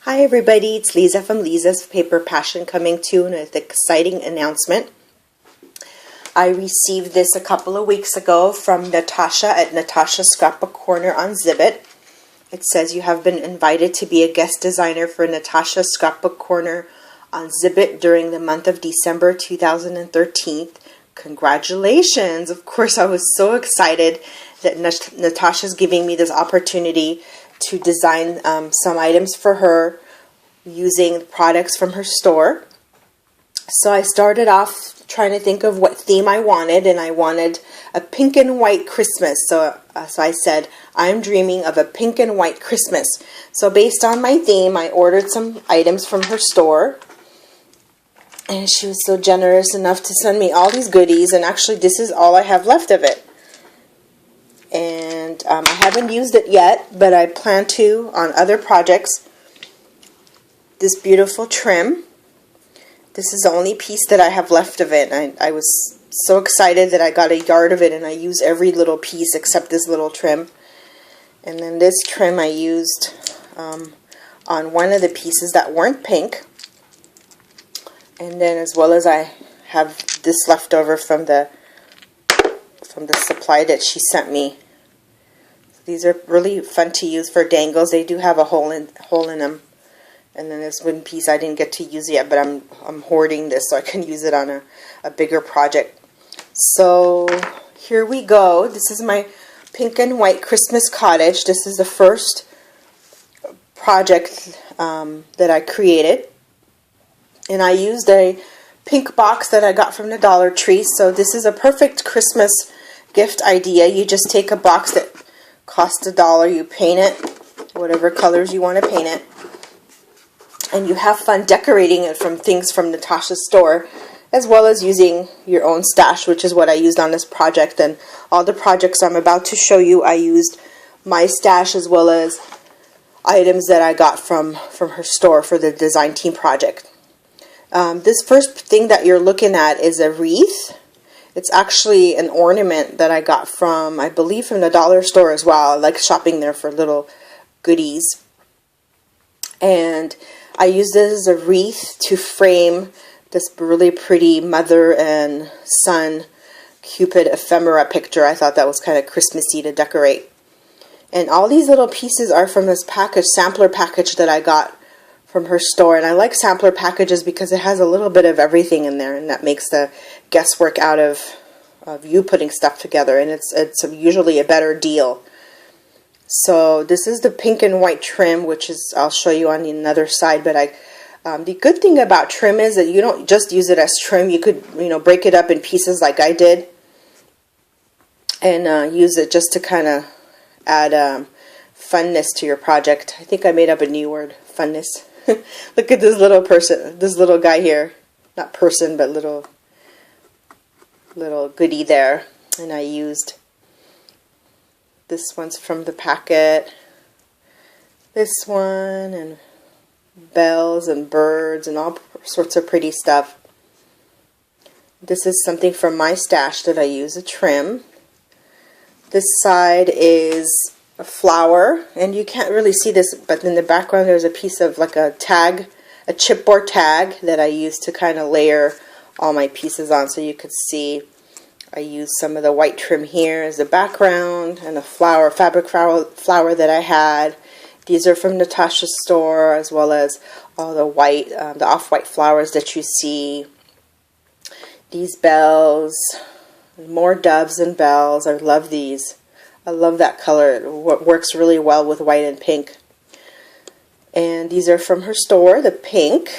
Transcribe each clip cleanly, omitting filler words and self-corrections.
Hi everybody, it's Lisa from Lisa's Paper Passion coming to you with an exciting announcement. I received this a couple of weeks ago from Natasha at Natasha's Scrapbook Corner on Zibbit. It says you have been invited to be a guest designer for Natasha's Scrapbook Corner on Zibbit during the month of December 2013. Congratulations! Of course, I was so excited that Natasha's giving me this opportunity to design some items for her using products from her store. So I started off trying to think of what theme I wanted, and I wanted a pink and white Christmas. So I said, I'm dreaming of a pink and white Christmas. So based on my theme, I ordered some items from her store. And she was so generous enough to send me all these goodies, and actually this is all I have left of it. And I haven't used it yet, but I plan to on other projects. This beautiful trim. This is the only piece that I have left of it. I was so excited that I got a yard of it, and I use every little piece except this little trim. And then this trim I used on one of the pieces that weren't pink. And then as well as I have this left over from the supply that she sent me. These are really fun to use for dangles. They do have a hole in them. And then this one piece I didn't get to use yet, but I'm hoarding this so I can use it on a bigger project. So here we go. This is my pink and white Christmas cottage. This is the first project that I created. And I used a pink box that I got from the Dollar Tree. So this is a perfect Christmas gift idea. You just take a box that costs $1, you paint it, whatever colors you want to paint it, and you have fun decorating it from things from Natasha's store, as well as using your own stash, which is what I used on this project. And all the projects I'm about to show you, I used my stash as well as items that I got from her store for the design team project. This first thing that you're looking at is a wreath. It's actually an ornament that I got from, I believe, from the dollar store as well. I like shopping there for little goodies. And I use this as a wreath to frame this really pretty mother and son Cupid ephemera picture. I thought that was kind of Christmassy to decorate. And all these little pieces are from this package, sampler package that I got from her store. And I like sampler packages because it has a little bit of everything in there, and that makes the guesswork out of you putting stuff together, and it's usually a better deal. So this is the pink and white trim, which is, I'll show you on the other side. But the good thing about trim is that you don't just use it as trim. You could, break it up in pieces like I did, and use it just to kind of add funness to your project. I think I made up a new word, funness. Look at this little person, this little guy here. Not person, but little goodie there. And I used, this one's from the packet, this one, and bells and birds and all sorts of pretty stuff. This is something from my stash that I use, a trim. This side is a flower, and you can't really see this, but in the background there's a piece of like a tag, a chipboard tag that I used to kind of layer all my pieces on, so you could see. I used some of the white trim here as the background, and a flower, fabric flower that I had. These are from Natasha's store, as well as all the white, the off-white flowers that you see. These bells, more doves and bells. I love these. I love that color. It works really well with white and pink. And these are from her store, the pink.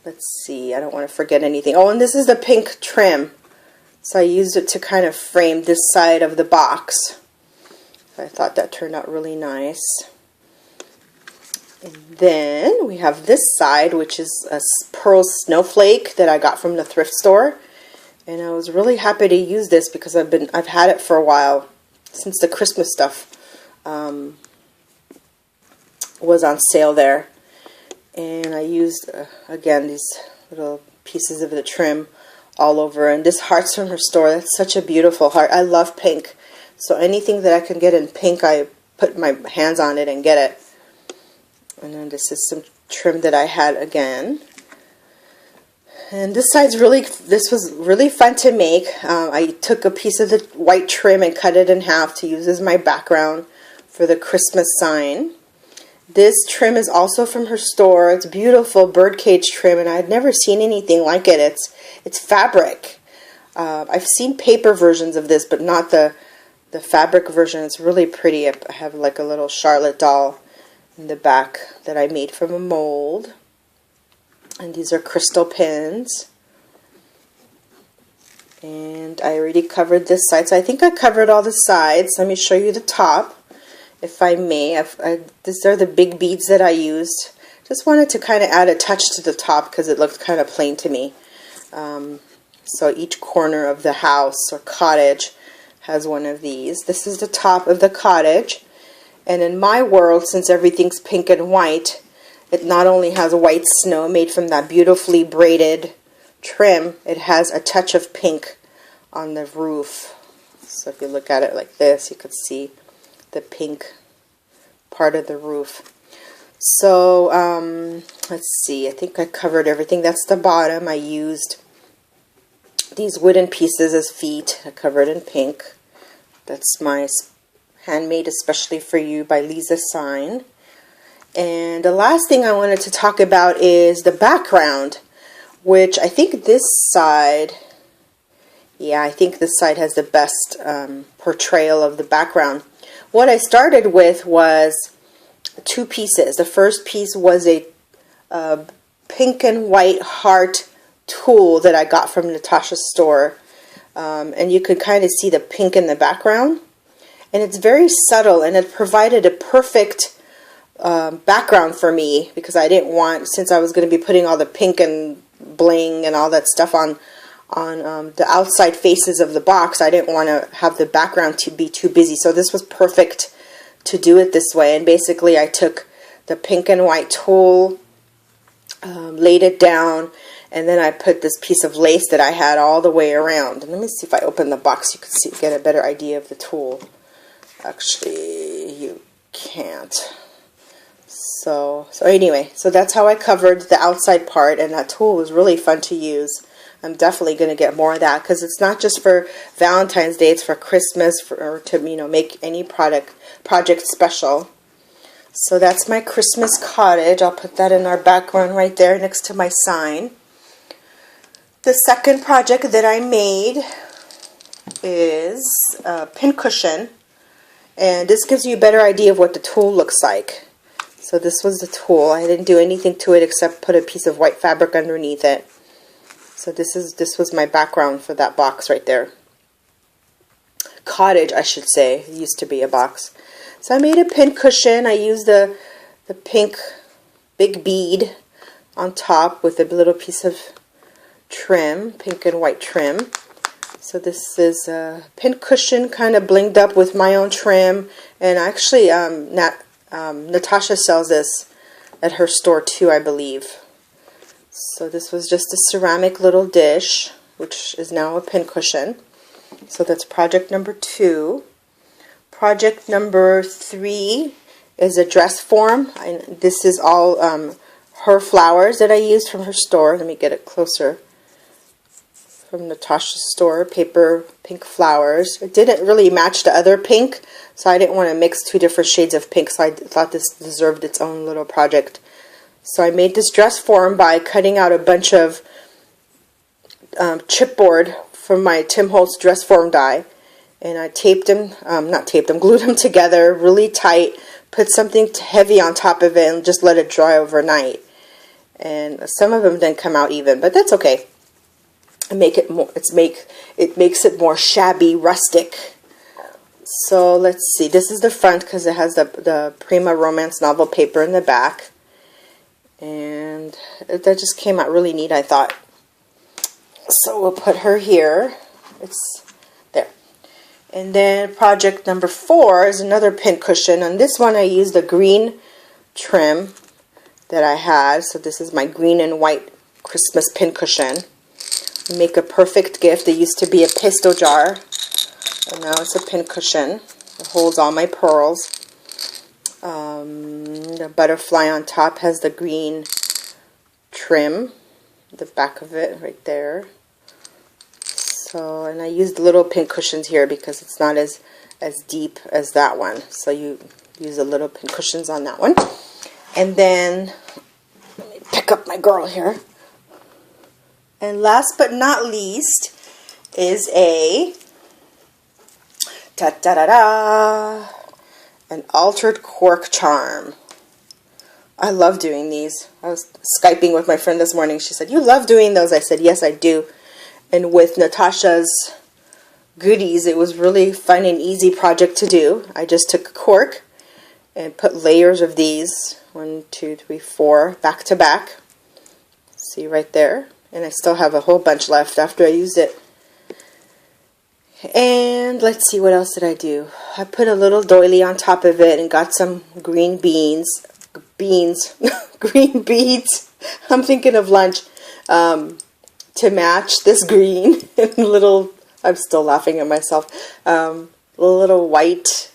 Let's see, I don't want to forget anything. Oh, and this is the pink trim. So I used it to kind of frame this side of the box. I thought that turned out really nice. And then we have this side, which is a pearl snowflake that I got from the thrift store. And I was really happy to use this because I've had it for a while, since the Christmas stuff was on sale there. And I used, again, these little pieces of the trim all over. And this heart's from her store. That's such a beautiful heart. I love pink. So anything that I can get in pink, I put my hands on it and get it. And then this is some trim that I had again. And this was really fun to make. I took a piece of the white trim and cut it in half to use as my background for the Christmas sign. This trim is also from her store. It's beautiful birdcage trim, and I had never seen anything like it. It's fabric. I've seen paper versions of this, but not the fabric version. It's really pretty. I have like a little Charlotte doll in the back that I made from a mold. And these are crystal pins. And I already covered this side, so I think I covered all the sides. Let me show you the top, if I may. These are the big beads that I used. Just wanted to kind of add a touch to the top because it looked kind of plain to me. So each corner of the house or cottage has one of these. This is the top of the cottage. And in my world, since everything's pink and white, it not only has white snow made from that beautifully braided trim, it has a touch of pink on the roof. So if you look at it like this, you could see the pink part of the roof. So let's see, I think I covered everything. That's the bottom. I used these wooden pieces as feet. I covered in pink. That's my Handmade Especially for You by Lisa sign. And the last thing I wanted to talk about is the background, which I think this side, yeah, I think this side has the best portrayal of the background. What I started with was two pieces. The first piece was a pink and white heart tulle that I got from Natasha's store. And you could kind of see the pink in the background. And it's very subtle, and it provided a perfect background for me, because I didn't want, since I was going to be putting all the pink and bling and all that stuff on the outside faces of the box, I didn't want to have the background to be too busy. So this was perfect to do it this way. And basically I took the pink and white tulle, laid it down, and then I put this piece of lace that I had all the way around. And let me see if I open the box, you can get a better idea of the tulle. Actually, you can't. So anyway, so that's how I covered the outside part, and that tulle was really fun to use. I'm definitely going to get more of that, because it's not just for Valentine's Day, it's for Christmas, or to, you know, make any project special. So that's my Christmas cottage. I'll put that in our background right there next to my sign. The second project that I made is a pincushion, and this gives you a better idea of what the tulle looks like. So this was the tulle. I didn't do anything to it except put a piece of white fabric underneath it. So this was my background for that box right there. Cottage, I should say. It used to be a box. So I made a pincushion. I used the pink big bead on top with a little piece of trim, pink and white trim. So this is a pincushion kind of blinged up with my own trim. And actually, Natasha sells this at her store too, I believe. So this was just a ceramic little dish, which is now a pincushion. So that's project number 2. Project number 3 is a dress form. This is all her flowers that I used from her store. Let me get it closer. From Natasha's store, paper pink flowers. It didn't really match the other pink, so I didn't want to mix 2 different shades of pink, so I thought this deserved its own little project. So I made this dress form by cutting out a bunch of chipboard from my Tim Holtz dress form die, and I taped them, glued them together really tight, put something heavy on top of it, and just let it dry overnight. And some of them didn't come out even, but that's okay. It makes it more shabby, rustic. So let's see. This is the front because it has the Prima romance novel paper in the back, and that just came out really neat, I thought. So we'll put her here. It's there. And then project number 4 is another pincushion. On this one, I used the green trim that I had. So this is my green and white Christmas pincushion. Make a perfect gift. It used to be a pesto jar, and now it's a pincushion. It holds all my pearls. The butterfly on top has the green trim, the back of it right there. So, and I used little pink cushions here because it's not as deep as that one. So you use the little pink cushions on that one. And then, let me pick up my girl here. And last but not least is a ta-da-da-da, an altered cork charm. I love doing these. I was Skyping with my friend this morning. She said, "You love doing those?" I said, "Yes, I do." And with Natasha's goodies, it was really fun and easy project to do. I just took a cork and put layers of these, 1, 2, 3, 4, back to back. See right there? And I still have a whole bunch left after I used it. And let's see, what else did I do? I put a little doily on top of it and got some green beans, green beads. I'm thinking of lunch. To match this green and little, I'm still laughing at myself, little white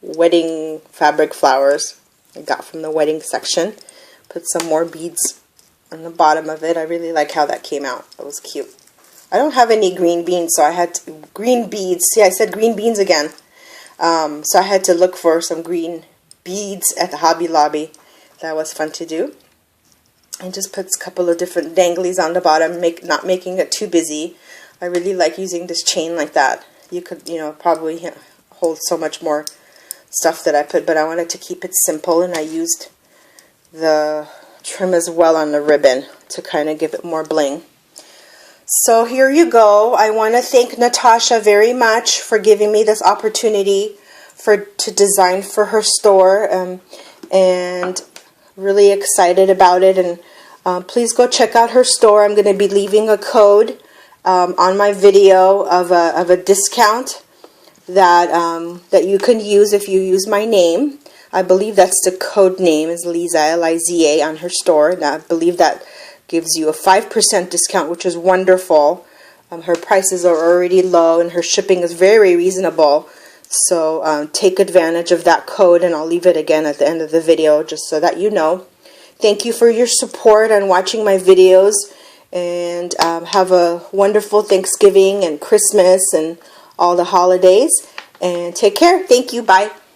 wedding fabric flowers I got from the wedding section. Put some more beads on the bottom of it. I really like how that came out. That was cute. I don't have any green beans, so I had to, green beads. See, I said green beans again. So I had to look for some green beads at the Hobby Lobby. That was fun to do. And just put a couple of different danglies on the bottom, not making it too busy. I really like using this chain like that. You could, probably hold so much more stuff that I put, but I wanted to keep it simple, and I used the trim as well on the ribbon to kind of give it more bling. So here you go. I want to thank Natasha very much for giving me this opportunity to design for her store, and really excited about it. And please go check out her store. I'm going to be leaving a code on my video of a discount that you can use if you use my name. I believe that's the code name is Liza, L-I-Z-A, on her store. And I believe that gives you a 5% discount, which is wonderful. Her prices are already low and her shipping is very reasonable. So take advantage of that code, and I'll leave it again at the end of the video just so that you know. Thank you for your support and watching my videos, and have a wonderful Thanksgiving and Christmas and all the holidays, and take care. Thank you. Bye.